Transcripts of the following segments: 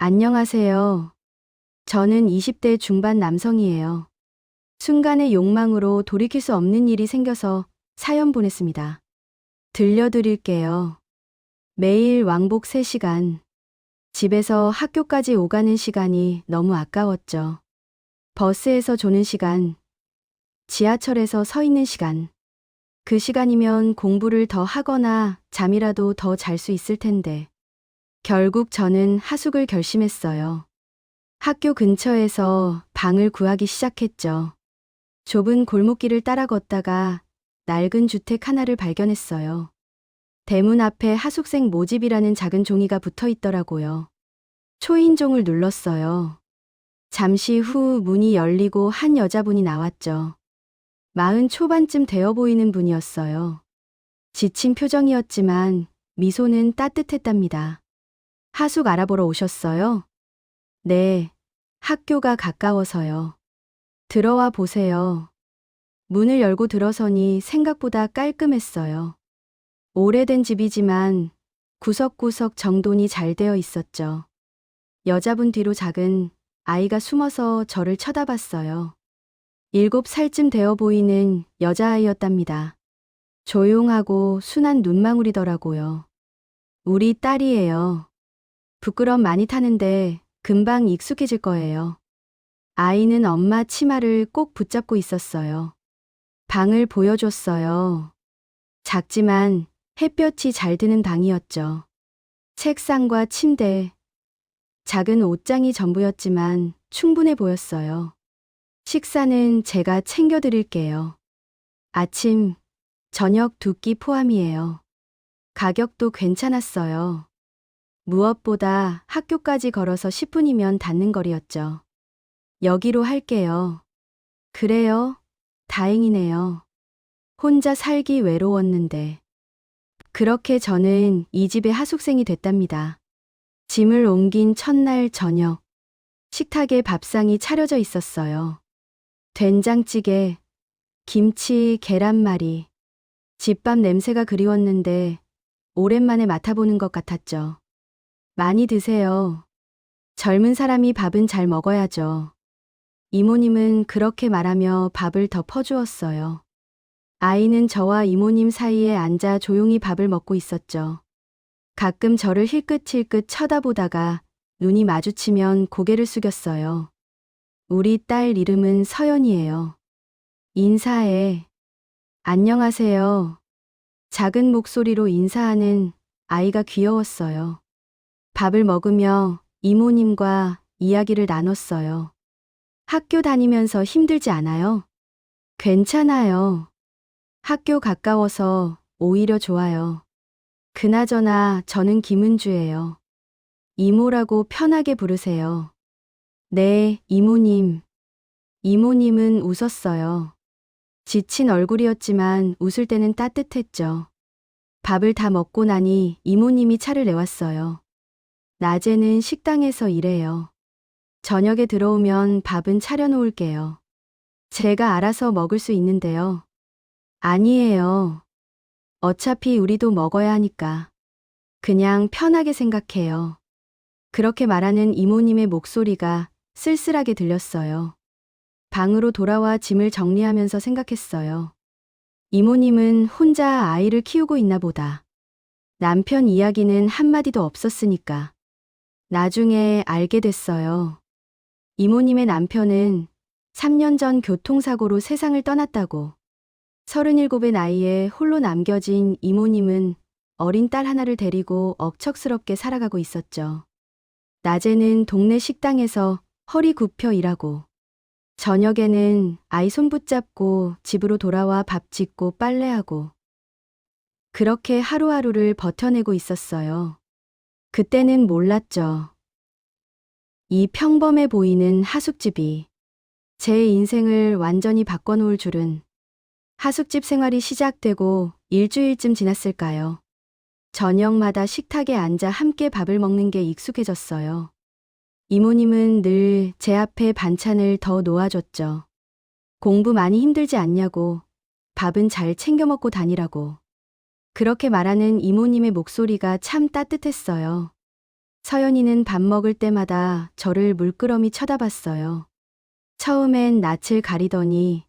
안녕하세요. 저는 20대 중반 남성이에요. 순간의 욕망으로 돌이킬 수 없는 일이 생겨서 사연 보냈습니다. 들려드릴게요. 매일 왕복 3시간. 집에서 학교까지 오가는 시간이 너무 아까웠죠. 버스에서 조는 시간, 지하철에서 서 있는 시간. 그 시간이면 공부를 더 하거나 잠이라도 더 잘 수 있을 텐데. 결국 저는 하숙을 결심했어요. 학교 근처에서 방을 구하기 시작했죠. 좁은 골목길을 따라 걷다가 낡은 주택 하나를 발견했어요. 대문 앞에 하숙생 모집이라는 작은 종이가 붙어 있더라고요. 초인종을 눌렀어요. 잠시 후 문이 열리고 한 여자분이 나왔죠. 40 초반쯤 되어 보이는 분이었어요. 지친 표정이었지만 미소는 따뜻했답니다. 하숙 알아보러 오셨어요? 네, 학교가 가까워서요. 들어와 보세요. 문을 열고 들어서니 생각보다 깔끔했어요. 오래된 집이지만 구석구석 정돈이 잘 되어 있었죠. 여자분 뒤로 작은 아이가 숨어서 저를 쳐다봤어요. 7살쯤 되어 보이는 여자아이였답니다. 조용하고 순한 눈망울이더라고요. 우리 딸이에요. 부끄럼 많이 타는데 금방 익숙해질 거예요. 아이는 엄마 치마를 꼭 붙잡고 있었어요. 방을 보여줬어요. 작지만 햇볕이 잘 드는 방이었죠. 책상과 침대, 작은 옷장이 전부였지만 충분해 보였어요. 식사는 제가 챙겨드릴게요. 아침, 저녁 2끼 포함이에요. 가격도 괜찮았어요. 무엇보다 학교까지 걸어서 10분이면 닿는 거리였죠. 여기로 할게요. 그래요? 다행이네요. 혼자 살기 외로웠는데. 그렇게 저는 이 집의 하숙생이 됐답니다. 짐을 옮긴 첫날 저녁, 식탁에 밥상이 차려져 있었어요. 된장찌개, 김치, 계란말이. 집밥 냄새가 그리웠는데 오랜만에 맡아보는 것 같았죠. 많이 드세요. 젊은 사람이 밥은 잘 먹어야죠. 이모님은 그렇게 말하며 밥을 더 퍼주었어요. 아이는 저와 이모님 사이에 앉아 조용히 밥을 먹고 있었죠. 가끔 저를 힐끗힐끗 쳐다보다가 눈이 마주치면 고개를 숙였어요. 우리 딸 이름은 서연이에요. 인사해. 안녕하세요. 작은 목소리로 인사하는 아이가 귀여웠어요. 밥을 먹으며 이모님과 이야기를 나눴어요. 학교 다니면서 힘들지 않아요? 괜찮아요. 학교 가까워서 오히려 좋아요. 그나저나 저는 김은주예요. 이모라고 편하게 부르세요. 네, 이모님. 이모님은 웃었어요. 지친 얼굴이었지만 웃을 때는 따뜻했죠. 밥을 다 먹고 나니 이모님이 차를 내왔어요. 낮에는 식당에서 일해요. 저녁에 들어오면 밥은 차려놓을게요. 제가 알아서 먹을 수 있는데요. 아니에요. 어차피 우리도 먹어야 하니까. 그냥 편하게 생각해요. 그렇게 말하는 이모님의 목소리가 쓸쓸하게 들렸어요. 방으로 돌아와 짐을 정리하면서 생각했어요. 이모님은 혼자 아이를 키우고 있나 보다. 남편 이야기는 한마디도 없었으니까. 나중에 알게 됐어요. 이모님의 남편은 3년 전 교통사고로 세상을 떠났다고. 37의 나이에 홀로 남겨진 이모님은 어린 딸 하나를 데리고 억척스럽게 살아가고 있었죠. 낮에는 동네 식당에서 허리 굽혀 일하고, 저녁에는 아이 손 붙잡고 집으로 돌아와 밥 짓고 빨래하고, 그렇게 하루하루를 버텨내고 있었어요. 그때는 몰랐죠. 이 평범해 보이는 하숙집이 제 인생을 완전히 바꿔놓을 줄은. 하숙집 생활이 시작되고 일주일쯤 지났을까요? 저녁마다 식탁에 앉아 함께 밥을 먹는 게 익숙해졌어요. 이모님은 늘 제 앞에 반찬을 더 놓아줬죠. 공부 많이 힘들지 않냐고, 밥은 잘 챙겨 먹고 다니라고. 그렇게 말하는 이모님의 목소리가 참 따뜻했어요. 서연이는 밥 먹을 때마다 저를 물끄러미 쳐다봤어요. 처음엔 낯을 가리더니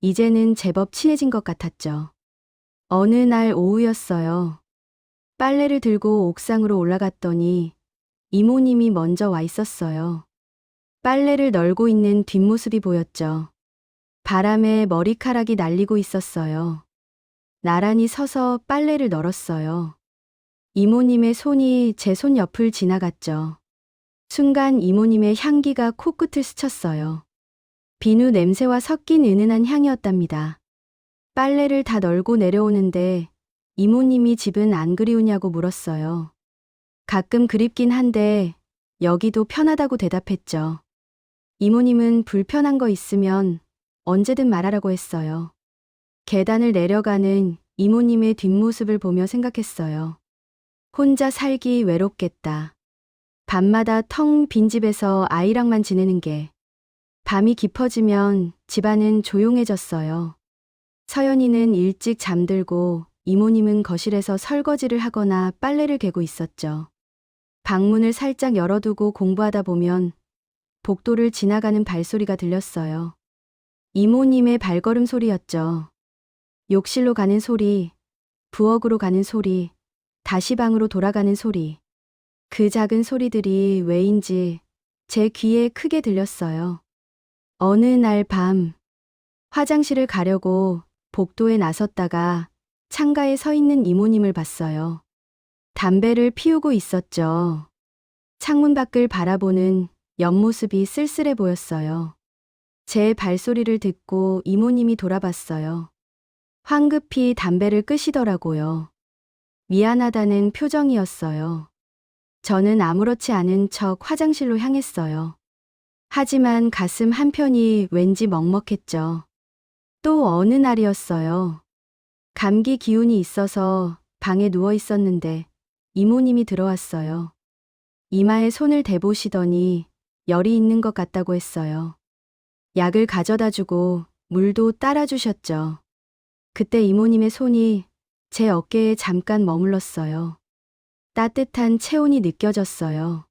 이제는 제법 친해진 것 같았죠. 어느 날 오후였어요. 빨래를 들고 옥상으로 올라갔더니 이모님이 먼저 와 있었어요. 빨래를 널고 있는 뒷모습이 보였죠. 바람에 머리카락이 날리고 있었어요. 나란히 서서 빨래를 널었어요. 이모님의 손이 제 손 옆을 지나갔죠. 순간 이모님의 향기가 코끝을 스쳤어요. 비누 냄새와 섞인 은은한 향이었답니다. 빨래를 다 널고 내려오는데 이모님이 집은 안 그리우냐고 물었어요. 가끔 그립긴 한데 여기도 편하다고 대답했죠. 이모님은 불편한 거 있으면 언제든 말하라고 했어요. 계단을 내려가는 이모님의 뒷모습을 보며 생각했어요. 혼자 살기 외롭겠다. 밤마다 텅 빈 집에서 아이랑만 지내는 게. 밤이 깊어지면 집안은 조용해졌어요. 서연이는 일찍 잠들고 이모님은 거실에서 설거지를 하거나 빨래를 개고 있었죠. 방문을 살짝 열어두고 공부하다 보면 복도를 지나가는 발소리가 들렸어요. 이모님의 발걸음 소리였죠. 욕실로 가는 소리, 부엌으로 가는 소리, 다시 방으로 돌아가는 소리. 그 작은 소리들이 왜인지 제 귀에 크게 들렸어요. 어느 날 밤, 화장실을 가려고 복도에 나섰다가 창가에 서 있는 이모님을 봤어요. 담배를 피우고 있었죠. 창문 밖을 바라보는 옆모습이 쓸쓸해 보였어요. 제 발소리를 듣고 이모님이 돌아봤어요. 황급히 담배를 끄시더라고요. 미안하다는 표정이었어요. 저는 아무렇지 않은 척 화장실로 향했어요. 하지만 가슴 한편이 왠지 먹먹했죠. 또 어느 날이었어요. 감기 기운이 있어서 방에 누워 있었는데 이모님이 들어왔어요. 이마에 손을 대보시더니 열이 있는 것 같다고 했어요. 약을 가져다 주고 물도 따라 주셨죠. 그때 이모님의 손이 제 어깨에 잠깐 머물렀어요. 따뜻한 체온이 느껴졌어요.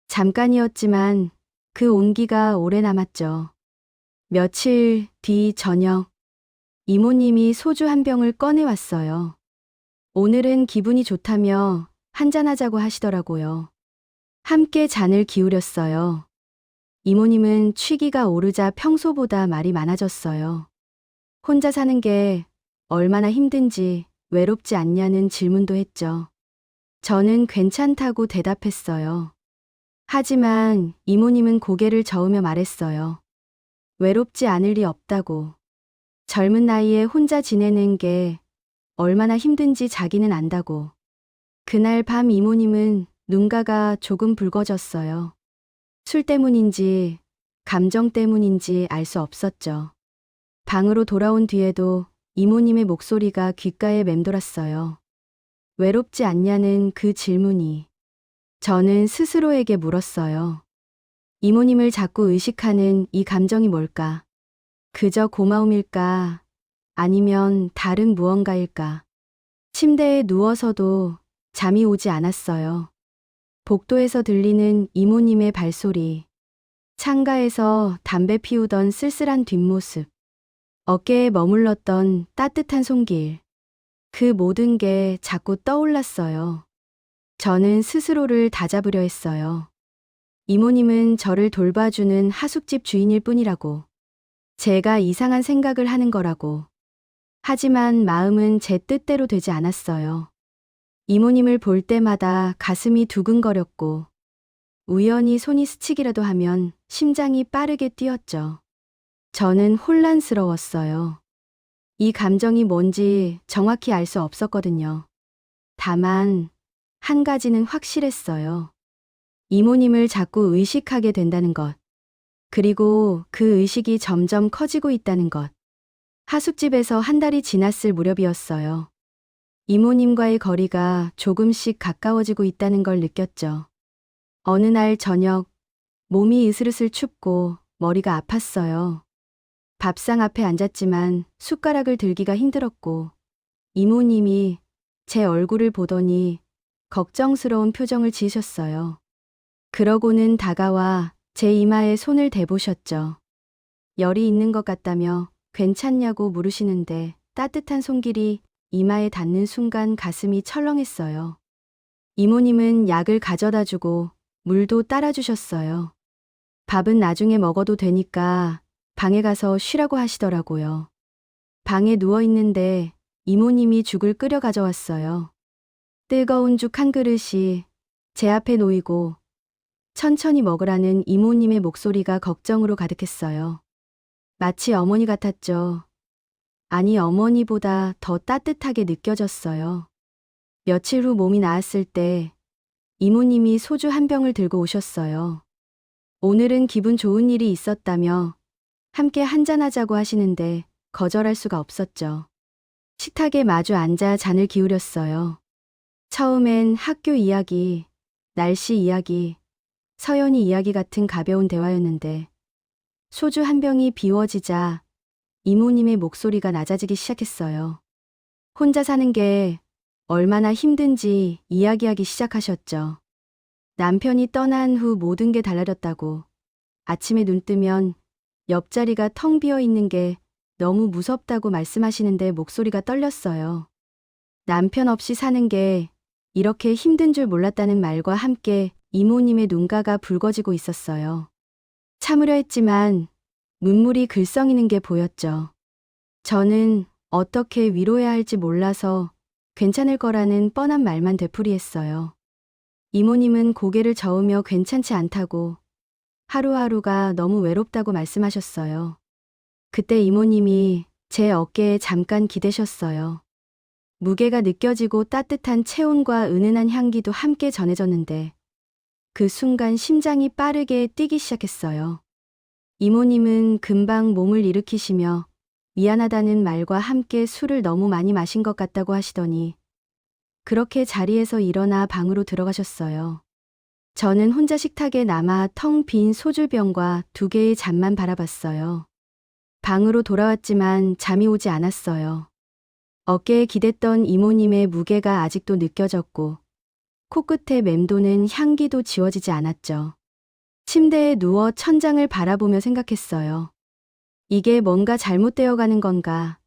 잠깐이었지만 그 온기가 오래 남았죠. 며칠 뒤 저녁, 이모님이 소주 한 병을 꺼내왔어요. 오늘은 기분이 좋다며 한잔하자고 하시더라고요. 함께 잔을 기울였어요. 이모님은 취기가 오르자 평소보다 말이 많아졌어요. 혼자 사는 게 얼마나 힘든지 외롭지 않냐는 질문도 했죠. 저는 괜찮다고 대답했어요. 하지만 이모님은 고개를 저으며 말했어요. 외롭지 않을 리 없다고. 젊은 나이에 혼자 지내는 게 얼마나 힘든지 자기는 안다고. 그날 밤 이모님은 눈가가 조금 붉어졌어요. 술 때문인지 감정 때문인지 알 수 없었죠. 방으로 돌아온 뒤에도 이모님의 목소리가 귓가에 맴돌았어요. 외롭지 않냐는 그 질문이. 저는 스스로에게 물었어요. 이모님을 자꾸 의식하는 이 감정이 뭘까? 그저 고마움일까? 아니면 다른 무언가일까? 침대에 누워서도 잠이 오지 않았어요. 복도에서 들리는 이모님의 발소리, 창가에서 담배 피우던 쓸쓸한 뒷모습, 어깨에 머물렀던 따뜻한 손길, 그 모든 게 자꾸 떠올랐어요. 저는 스스로를 다잡으려 했어요. 이모님은 저를 돌봐주는 하숙집 주인일 뿐이라고. 제가 이상한 생각을 하는 거라고. 하지만 마음은 제 뜻대로 되지 않았어요. 이모님을 볼 때마다 가슴이 두근거렸고 우연히 손이 스치기라도 하면 심장이 빠르게 뛰었죠. 저는 혼란스러웠어요. 이 감정이 뭔지 정확히 알 수 없었거든요. 다만 한 가지는 확실했어요. 이모님을 자꾸 의식하게 된다는 것. 그리고 그 의식이 점점 커지고 있다는 것. 하숙집에서 한 달이 지났을 무렵이었어요. 이모님과의 거리가 조금씩 가까워지고 있다는 걸 느꼈죠. 어느 날 저녁, 몸이 으슬으슬 춥고 머리가 아팠어요. 밥상 앞에 앉았지만 숟가락을 들기가 힘들었고 이모님이 제 얼굴을 보더니 걱정스러운 표정을 지으셨어요. 그러고는 다가와 제 이마에 손을 대보셨죠. 열이 있는 것 같다며 괜찮냐고 물으시는데 따뜻한 손길이 이마에 닿는 순간 가슴이 철렁했어요. 이모님은 약을 가져다 주고 물도 따라 주셨어요. 밥은 나중에 먹어도 되니까 방에 가서 쉬라고 하시더라고요. 방에 누워 있는데 이모님이 죽을 끓여 가져왔어요. 뜨거운 죽 한 그릇이 제 앞에 놓이고 천천히 먹으라는 이모님의 목소리가 걱정으로 가득했어요. 마치 어머니 같았죠. 아니, 어머니보다 더 따뜻하게 느껴졌어요. 며칠 후 몸이 나았을 때 이모님이 소주 한 병을 들고 오셨어요. 오늘은 기분 좋은 일이 있었다며 함께 한잔하자고 하시는데 거절할 수가 없었죠. 식탁에 마주 앉아 잔을 기울였어요. 처음엔 학교 이야기, 날씨 이야기, 서연이 이야기 같은 가벼운 대화였는데 소주 한 병이 비워지자 이모님의 목소리가 낮아지기 시작했어요. 혼자 사는 게 얼마나 힘든지 이야기하기 시작하셨죠. 남편이 떠난 후 모든 게 달라졌다고. 아침에 눈 뜨면 옆자리가 텅 비어 있는 게 너무 무섭다고 말씀하시는데 목소리가 떨렸어요. 남편 없이 사는 게 이렇게 힘든 줄 몰랐다는 말과 함께 이모님의 눈가가 붉어지고 있었어요. 참으려 했지만 눈물이 글썽이는 게 보였죠. 저는 어떻게 위로해야 할지 몰라서 괜찮을 거라는 뻔한 말만 되풀이했어요. 이모님은 고개를 저으며 괜찮지 않다고, 하루하루가 너무 외롭다고 말씀하셨어요. 그때 이모님이 제 어깨에 잠깐 기대셨어요. 무게가 느껴지고 따뜻한 체온과 은은한 향기도 함께 전해졌는데 그 순간 심장이 빠르게 뛰기 시작했어요. 이모님은 금방 몸을 일으키시며 미안하다는 말과 함께 술을 너무 많이 마신 것 같다고 하시더니 그렇게 자리에서 일어나 방으로 들어가셨어요. 저는 혼자 식탁에 남아 텅 빈 소주병과 2개의 잔만 바라봤어요. 방으로 돌아왔지만 잠이 오지 않았어요. 어깨에 기댔던 이모님의 무게가 아직도 느껴졌고 코끝에 맴도는 향기도 지워지지 않았죠. 침대에 누워 천장을 바라보며 생각했어요. 이게 뭔가 잘못되어 가는 건가?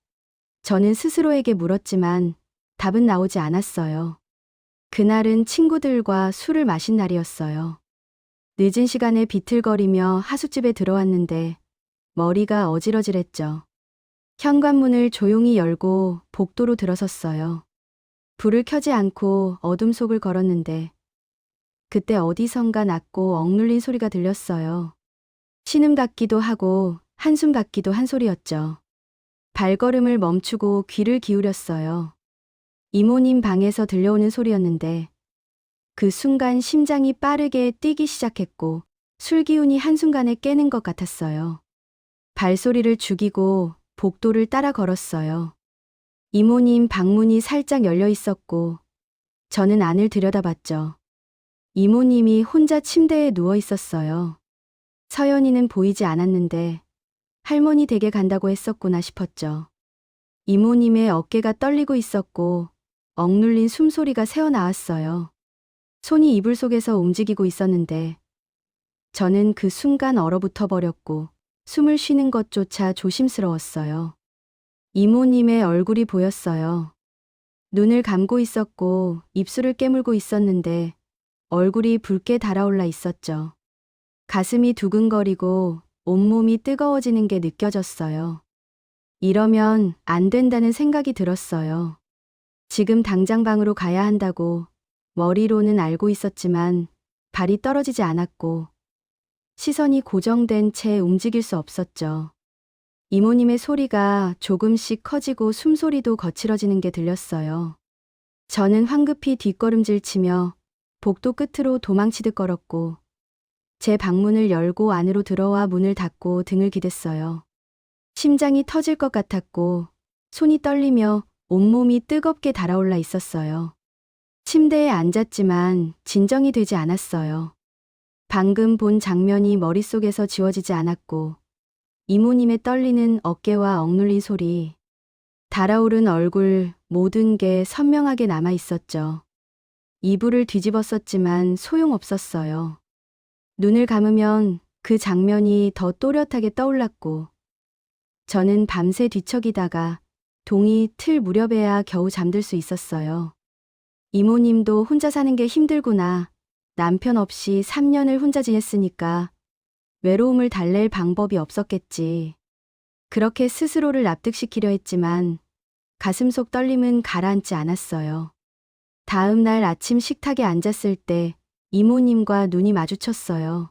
저는 스스로에게 물었지만 답은 나오지 않았어요. 그날은 친구들과 술을 마신 날이었어요. 늦은 시간에 비틀거리며 하숙집에 들어왔는데 머리가 어지러질했죠. 현관문을 조용히 열고 복도로 들어섰어요. 불을 켜지 않고 어둠 속을 걸었는데 그때 어디선가 낮고 억눌린 소리가 들렸어요. 신음 같기도 하고 한숨 같기도 한 소리였죠. 발걸음을 멈추고 귀를 기울였어요. 이모님 방에서 들려오는 소리였는데 그 순간 심장이 빠르게 뛰기 시작했고 술 기운이 한순간에 깨는 것 같았어요. 발소리를 죽이고 복도를 따라 걸었어요. 이모님 방문이 살짝 열려 있었고 저는 안을 들여다봤죠. 이모님이 혼자 침대에 누워 있었어요. 서연이는 보이지 않았는데 할머니 댁에 간다고 했었구나 싶었죠. 이모님의 어깨가 떨리고 있었고 억눌린 숨소리가 새어나왔어요. 손이 이불 속에서 움직이고 있었는데 저는 그 순간 얼어붙어 버렸고 숨을 쉬는 것조차 조심스러웠어요. 이모님의 얼굴이 보였어요. 눈을 감고 있었고 입술을 깨물고 있었는데 얼굴이 붉게 달아올라 있었죠. 가슴이 두근거리고 온몸이 뜨거워지는 게 느껴졌어요. 이러면 안 된다는 생각이 들었어요. 지금 당장 방으로 가야 한다고 머리로는 알고 있었지만 발이 떨어지지 않았고 시선이 고정된 채 움직일 수 없었죠. 이모님의 소리가 조금씩 커지고 숨소리도 거칠어지는 게 들렸어요. 저는 황급히 뒷걸음질 치며 복도 끝으로 도망치듯 걸었고 제 방문을 열고 안으로 들어와 문을 닫고 등을 기댔어요. 심장이 터질 것 같았고 손이 떨리며 온몸이 뜨겁게 달아올라 있었어요. 침대에 앉았지만 진정이 되지 않았어요. 방금 본 장면이 머릿속에서 지워지지 않았고 이모님의 떨리는 어깨와 억눌린 소리, 달아오른 얼굴 모든 게 선명하게 남아 있었죠. 이불을 뒤집었었지만 소용없었어요. 눈을 감으면 그 장면이 더 또렷하게 떠올랐고, 저는 밤새 뒤척이다가 동이 틀 무렵에야 겨우 잠들 수 있었어요. 이모님도 혼자 사는 게 힘들구나. 남편 없이 3년을 혼자 지냈으니까 외로움을 달랠 방법이 없었겠지. 그렇게 스스로를 납득시키려 했지만 가슴속 떨림은 가라앉지 않았어요. 다음 날 아침 식탁에 앉았을 때 이모님과 눈이 마주쳤어요.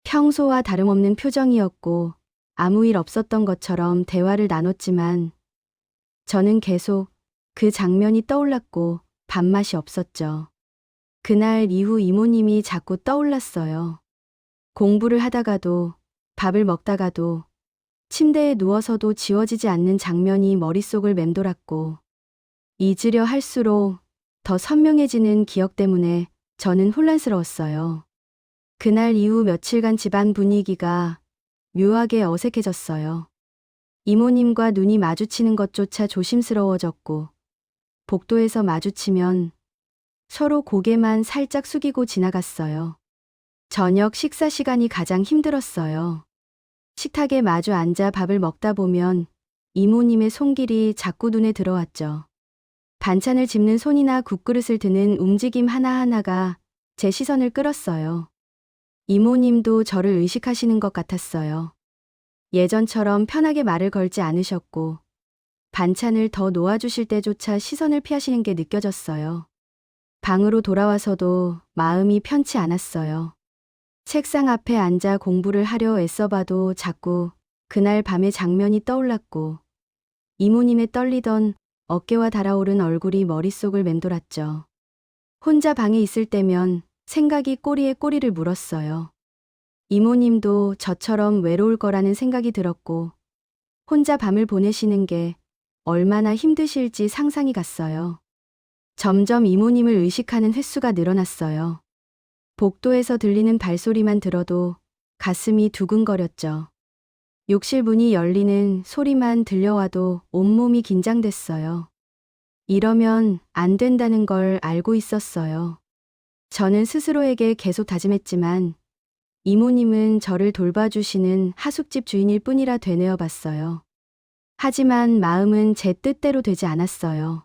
평소와 다름없는 표정이었고 아무 일 없었던 것처럼 대화를 나눴지만 저는 계속 그 장면이 떠올랐고 밥맛이 없었죠. 그날 이후 이모님이 자꾸 떠올랐어요. 공부를 하다가도 밥을 먹다가도 침대에 누워서도 지워지지 않는 장면이 머릿속을 맴돌았고 잊으려 할수록 더 선명해지는 기억 때문에 저는 혼란스러웠어요. 그날 이후 며칠간 집안 분위기가 묘하게 어색해졌어요. 이모님과 눈이 마주치는 것조차 조심스러워졌고 복도에서 마주치면 서로 고개만 살짝 숙이고 지나갔어요. 저녁 식사 시간이 가장 힘들었어요. 식탁에 마주 앉아 밥을 먹다 보면 이모님의 손길이 자꾸 눈에 들어왔죠. 반찬을 집는 손이나 국그릇을 드는 움직임 하나하나가 제 시선을 끌었어요. 이모님도 저를 의식하시는 것 같았어요. 예전처럼 편하게 말을 걸지 않으셨고 반찬을 더 놓아주실 때조차 시선을 피하시는 게 느껴졌어요. 방으로 돌아와서도 마음이 편치 않았어요. 책상 앞에 앉아 공부를 하려 애써봐도 자꾸 그날 밤의 장면이 떠올랐고 이모님의 떨리던 어깨와 달아오른 얼굴이 머릿속을 맴돌았죠. 혼자 방에 있을 때면 생각이 꼬리에 꼬리를 물었어요. 이모님도 저처럼 외로울 거라는 생각이 들었고 혼자 밤을 보내시는 게 얼마나 힘드실지 상상이 갔어요. 점점 이모님을 의식하는 횟수가 늘어났어요. 복도에서 들리는 발소리만 들어도 가슴이 두근거렸죠. 욕실 문이 열리는 소리만 들려와도 온몸이 긴장됐어요. 이러면 안 된다는 걸 알고 있었어요. 저는 스스로에게 계속 다짐했지만 이모님은 저를 돌봐주시는 하숙집 주인일 뿐이라 되뇌어 봤어요. 하지만 마음은 제 뜻대로 되지 않았어요.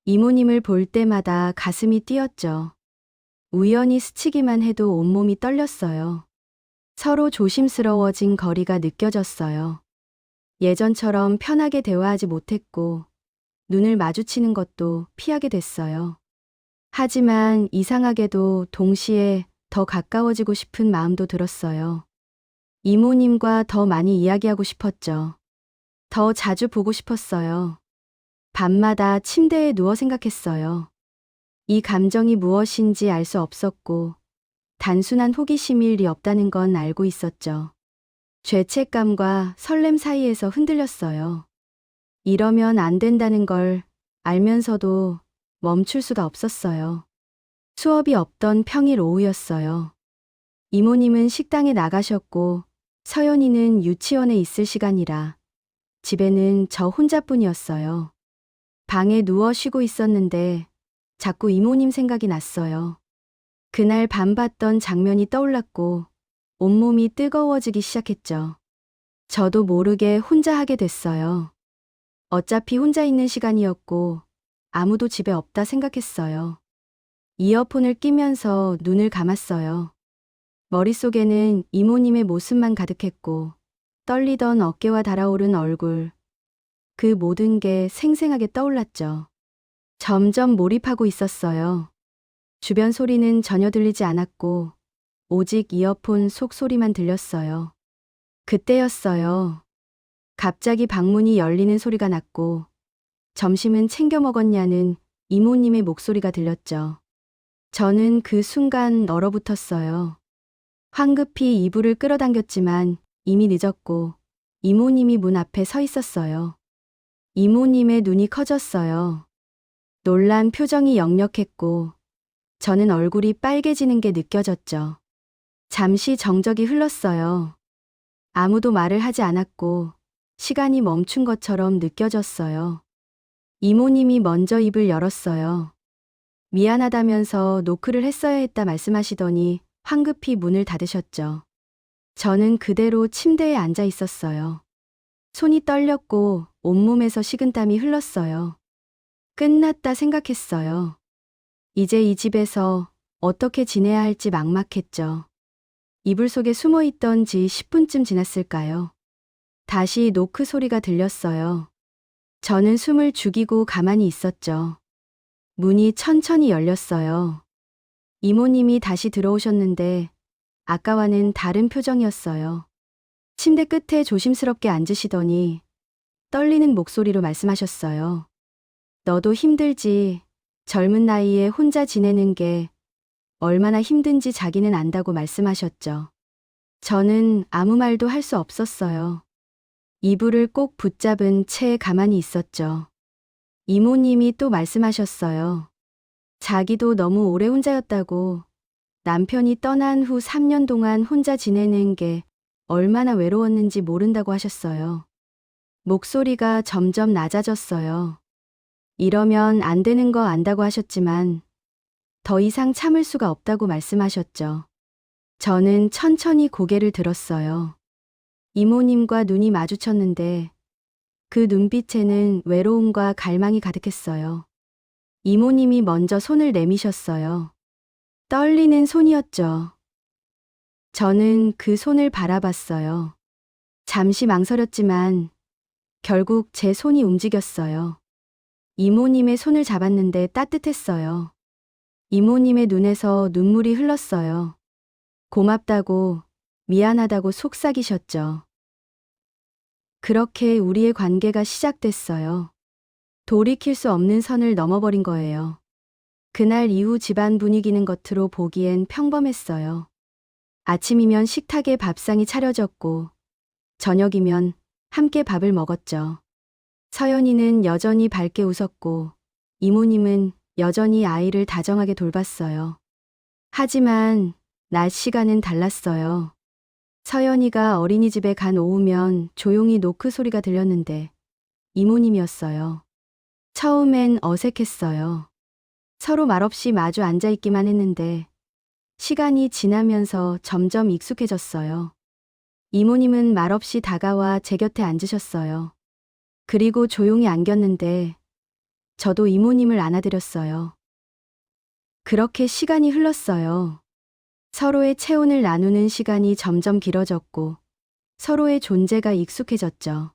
이모님을 볼 때마다 가슴이 뛰었죠. 우연히 스치기만 해도 온몸이 떨렸어요. 서로 조심스러워진 거리가 느껴졌어요. 예전처럼 편하게 대화하지 못했고 눈을 마주치는 것도 피하게 됐어요. 하지만 이상하게도 동시에 더 가까워지고 싶은 마음도 들었어요. 이모님과 더 많이 이야기하고 싶었죠. 더 자주 보고 싶었어요. 밤마다 침대에 누워 생각했어요. 이 감정이 무엇인지 알 수 없었고 단순한 호기심일 리 없다는 건 알고 있었죠. 죄책감과 설렘 사이에서 흔들렸어요. 이러면 안 된다는 걸 알면서도 멈출 수가 없었어요. 수업이 없던 평일 오후였어요. 이모님은 식당에 나가셨고 서연이는 유치원에 있을 시간이라 집에는 저 혼자뿐이었어요. 방에 누워 쉬고 있었는데 자꾸 이모님 생각이 났어요. 그날 밤 봤던 장면이 떠올랐고 온몸이 뜨거워지기 시작했죠. 저도 모르게 혼자 하게 됐어요. 어차피 혼자 있는 시간이었고 아무도 집에 없다 생각했어요. 이어폰을 끼면서 눈을 감았어요. 머릿속에는 이모님의 모습만 가득했고 떨리던 어깨와 달아오른 얼굴, 그 모든 게 생생하게 떠올랐죠. 점점 몰입하고 있었어요. 주변 소리는 전혀 들리지 않았고 오직 이어폰 속 소리만 들렸어요. 그때였어요. 갑자기 방문이 열리는 소리가 났고 점심은 챙겨 먹었냐는 이모님의 목소리가 들렸죠. 저는 그 순간 얼어붙었어요. 황급히 이불을 끌어당겼지만 이미 늦었고 이모님이 문 앞에 서 있었어요. 이모님의 눈이 커졌어요. 놀란 표정이 역력했고 저는 얼굴이 빨개지는 게 느껴졌죠. 잠시 정적이 흘렀어요. 아무도 말을 하지 않았고 시간이 멈춘 것처럼 느껴졌어요. 이모님이 먼저 입을 열었어요. 미안하다면서 노크를 했어야 했다 말씀하시더니 황급히 문을 닫으셨죠. 저는 그대로 침대에 앉아 있었어요. 손이 떨렸고 온몸에서 식은땀이 흘렀어요. 끝났다 생각했어요. 이제 이 집에서 어떻게 지내야 할지 막막했죠. 이불 속에 숨어 있던 지 10분쯤 지났을까요? 다시 노크 소리가 들렸어요. 저는 숨을 죽이고 가만히 있었죠. 문이 천천히 열렸어요. 이모님이 다시 들어오셨는데 아까와는 다른 표정이었어요. 침대 끝에 조심스럽게 앉으시더니 떨리는 목소리로 말씀하셨어요. 너도 힘들지. 젊은 나이에 혼자 지내는 게 얼마나 힘든지 자기는 안다고 말씀하셨죠. 저는 아무 말도 할 수 없었어요. 이불을 꼭 붙잡은 채 가만히 있었죠. 이모님이 또 말씀하셨어요. 자기도 너무 오래 혼자였다고. 남편이 떠난 후 3년 동안 혼자 지내는 게 얼마나 외로웠는지 모른다고 하셨어요. 목소리가 점점 낮아졌어요. 이러면 안 되는 거 안다고 하셨지만 더 이상 참을 수가 없다고 말씀하셨죠. 저는 천천히 고개를 들었어요. 이모님과 눈이 마주쳤는데 그 눈빛에는 외로움과 갈망이 가득했어요. 이모님이 먼저 손을 내미셨어요. 떨리는 손이었죠. 저는 그 손을 바라봤어요. 잠시 망설였지만 결국 제 손이 움직였어요. 이모님의 손을 잡았는데 따뜻했어요. 이모님의 눈에서 눈물이 흘렀어요. 고맙다고, 미안하다고 속삭이셨죠. 그렇게 우리의 관계가 시작됐어요. 돌이킬 수 없는 선을 넘어버린 거예요. 그날 이후 집안 분위기는 겉으로 보기엔 평범했어요. 아침이면 식탁에 밥상이 차려졌고 저녁이면 함께 밥을 먹었죠. 서연이는 여전히 밝게 웃었고 이모님은 여전히 아이를 다정하게 돌봤어요. 하지만 낮 시간은 달랐어요. 서연이가 어린이집에 간 오후면 조용히 노크 소리가 들렸는데 이모님이었어요. 처음엔 어색했어요. 서로 말없이 마주 앉아 있기만 했는데 시간이 지나면서 점점 익숙해졌어요. 이모님은 말없이 다가와 제 곁에 앉으셨어요. 그리고 조용히 안겼는데 저도 이모님을 안아드렸어요. 그렇게 시간이 흘렀어요. 서로의 체온을 나누는 시간이 점점 길어졌고 서로의 존재가 익숙해졌죠.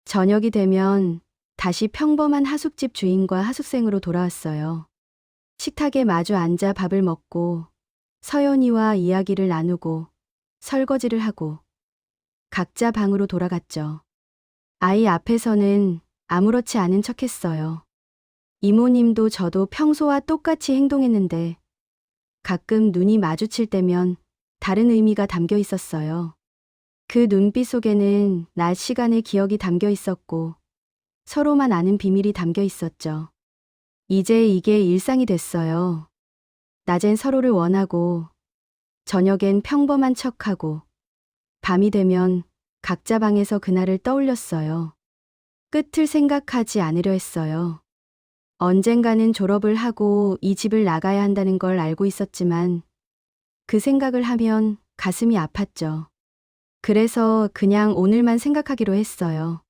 저녁이 되면 다시 평범한 하숙집 주인과 하숙생으로 돌아왔어요. 식탁에 마주 앉아 밥을 먹고 서연이와 이야기를 나누고 설거지를 하고 각자 방으로 돌아갔죠. 아이 앞에서는 아무렇지 않은 척했어요. 이모님도 저도 평소와 똑같이 행동했는데 가끔 눈이 마주칠 때면 다른 의미가 담겨 있었어요. 그 눈빛 속에는 낮 시간의 기억이 담겨 있었고 서로만 아는 비밀이 담겨 있었죠. 이제 이게 일상이 됐어요. 낮엔 서로를 원하고 저녁엔 평범한 척하고 밤이 되면 각자 방에서 그날을 떠올렸어요. 끝을 생각하지 않으려 했어요. 언젠가는 졸업을 하고 이 집을 나가야 한다는 걸 알고 있었지만 그 생각을 하면 가슴이 아팠죠. 그래서 그냥 오늘만 생각하기로 했어요.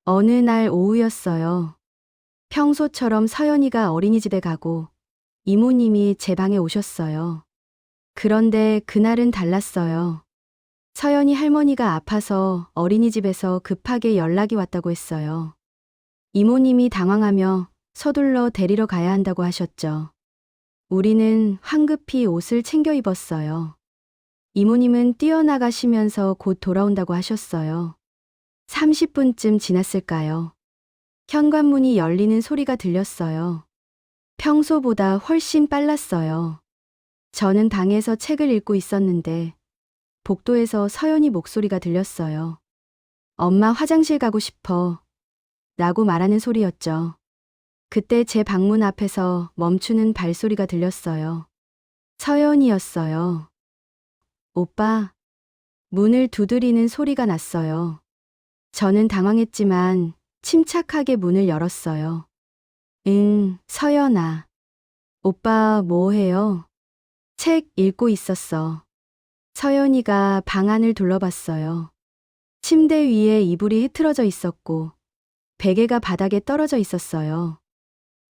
어느 날 오후였어요. 평소처럼 서연이가 어린이집에 가고 이모님이 제 방에 오셨어요. 그런데 그날은 달랐어요. 서연이 할머니가 아파서 어린이집에서 급하게 연락이 왔다고 했어요. 이모님이 당황하며 서둘러 데리러 가야 한다고 하셨죠. 우리는 황급히 옷을 챙겨 입었어요. 이모님은 뛰어나가시면서 곧 돌아온다고 하셨어요. 30분쯤 지났을까요? 현관문이 열리는 소리가 들렸어요. 평소보다 훨씬 빨랐어요. 저는 방에서 책을 읽고 있었는데 복도에서 서연이 목소리가 들렸어요. 엄마 화장실 가고 싶어. 라고 말하는 소리였죠. 그때 제 방문 앞에서 멈추는 발소리가 들렸어요. 서연이었어요. 오빠. 문을 두드리는 소리가 났어요. 저는 당황했지만 침착하게 문을 열었어요. 응, 서연아. 오빠 뭐 해요? 책 읽고 있었어. 서연이가 방 안을 둘러봤어요. 침대 위에 이불이 흐트러져 있었고 베개가 바닥에 떨어져 있었어요.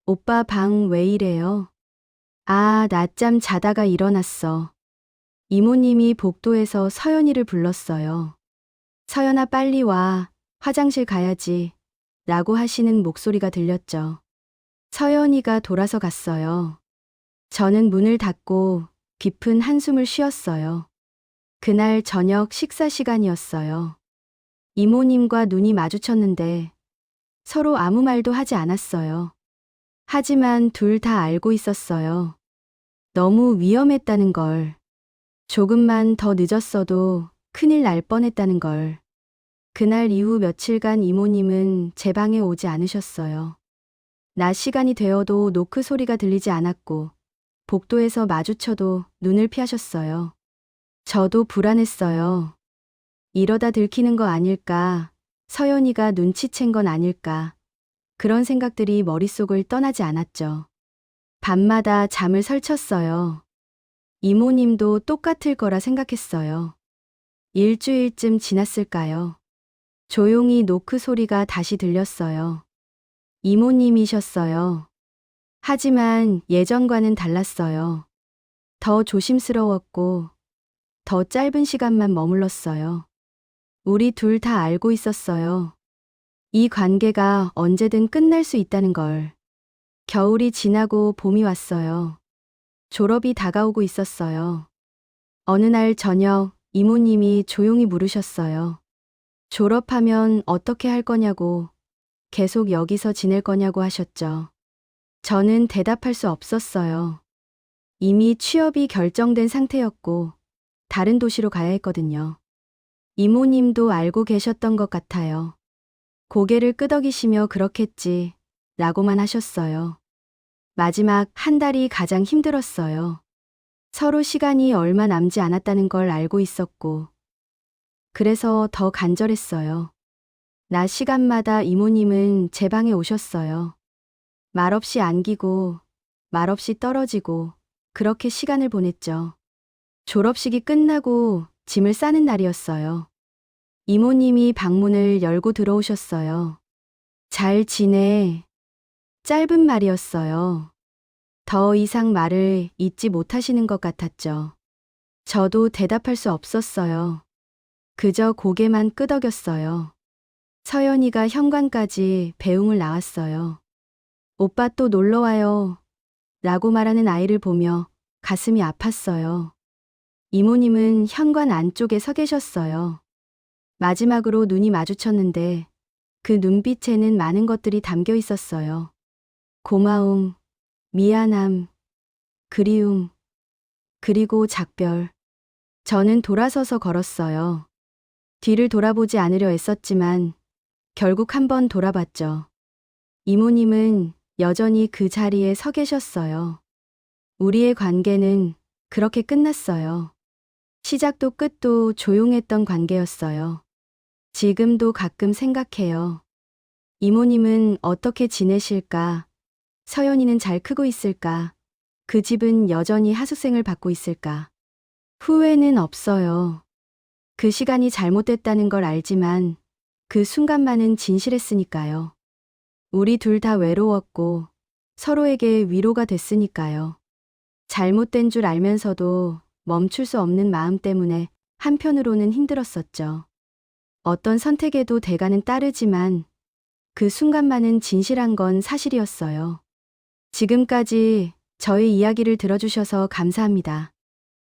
오빠 방 왜 이래요? 아, 낮잠 자다가 일어났어. 이모님이 복도에서 서연이를 불렀어요. 서연아 빨리 와. 화장실 가야지. 라고 하시는 목소리가 들렸죠. 서연이가 돌아서 갔어요. 저는 문을 닫고 깊은 한숨을 쉬었어요. 그날 저녁 식사 시간이었어요. 이모님과 눈이 마주쳤는데 서로 아무 말도 하지 않았어요. 하지만 둘 다 알고 있었어요. 너무 위험했다는 걸. 조금만 더 늦었어도 큰일 날 뻔했다는 걸. 그날 이후 며칠간 이모님은 제 방에 오지 않으셨어요. 낮 시간이 되어도 노크 소리가 들리지 않았고 복도에서 마주쳐도 눈을 피하셨어요. 저도 불안했어요. 이러다 들키는 거 아닐까, 서연이가 눈치챈 건 아닐까, 그런 생각들이 머릿속을 떠나지 않았죠. 밤마다 잠을 설쳤어요. 이모님도 똑같을 거라 생각했어요. 일주일쯤 지났을까요? 조용히 노크 소리가 다시 들렸어요. 이모님이셨어요. 하지만 예전과는 달랐어요. 더 조심스러웠고 더 짧은 시간만 머물렀어요. 우리 둘 다 알고 있었어요. 이 관계가 언제든 끝날 수 있다는 걸. 겨울이 지나고 봄이 왔어요. 졸업이 다가오고 있었어요. 어느 날 저녁 이모님이 조용히 물으셨어요. 졸업하면 어떻게 할 거냐고, 계속 여기서 지낼 거냐고 하셨죠. 저는 대답할 수 없었어요. 이미 취업이 결정된 상태였고 다른 도시로 가야 했거든요. 이모님도 알고 계셨던 것 같아요. 고개를 끄덕이시며 그렇겠지 라고만 하셨어요. 마지막 한 달이 가장 힘들었어요. 서로 시간이 얼마 남지 않았다는 걸 알고 있었고 그래서 더 간절했어요. 낮 시간마다 이모님은 제 방에 오셨어요. 말없이 안기고 말없이 떨어지고 그렇게 시간을 보냈죠. 졸업식이 끝나고 짐을 싸는 날이었어요. 이모님이 방문을 열고 들어오셨어요. 잘 지내. 짧은 말이었어요. 더 이상 말을 잇지 못하시는 것 같았죠. 저도 대답할 수 없었어요. 그저 고개만 끄덕였어요. 서연이가 현관까지 배웅을 나왔어요. 오빠 또 놀러와요. 라고 말하는 아이를 보며 가슴이 아팠어요. 이모님은 현관 안쪽에 서 계셨어요. 마지막으로 눈이 마주쳤는데 그 눈빛에는 많은 것들이 담겨 있었어요. 고마움, 미안함, 그리움, 그리고 작별. 저는 돌아서서 걸었어요. 뒤를 돌아보지 않으려 애썼지만 결국 한번 돌아봤죠. 이모님은 여전히 그 자리에 서 계셨어요. 우리의 관계는 그렇게 끝났어요. 시작도 끝도 조용했던 관계였어요. 지금도 가끔 생각해요. 이모님은 어떻게 지내실까? 서연이는 잘 크고 있을까? 그 집은 여전히 하숙생을 받고 있을까? 후회는 없어요. 그 시간이 잘못됐다는 걸 알지만 그 순간만은 진실했으니까요. 우리 둘 다 외로웠고 서로에게 위로가 됐으니까요. 잘못된 줄 알면서도 멈출 수 없는 마음 때문에 한편으로는 힘들었었죠. 어떤 선택에도 대가는 따르지만 그 순간만은 진실한 건 사실이었어요. 지금까지 저의 이야기를 들어주셔서 감사합니다.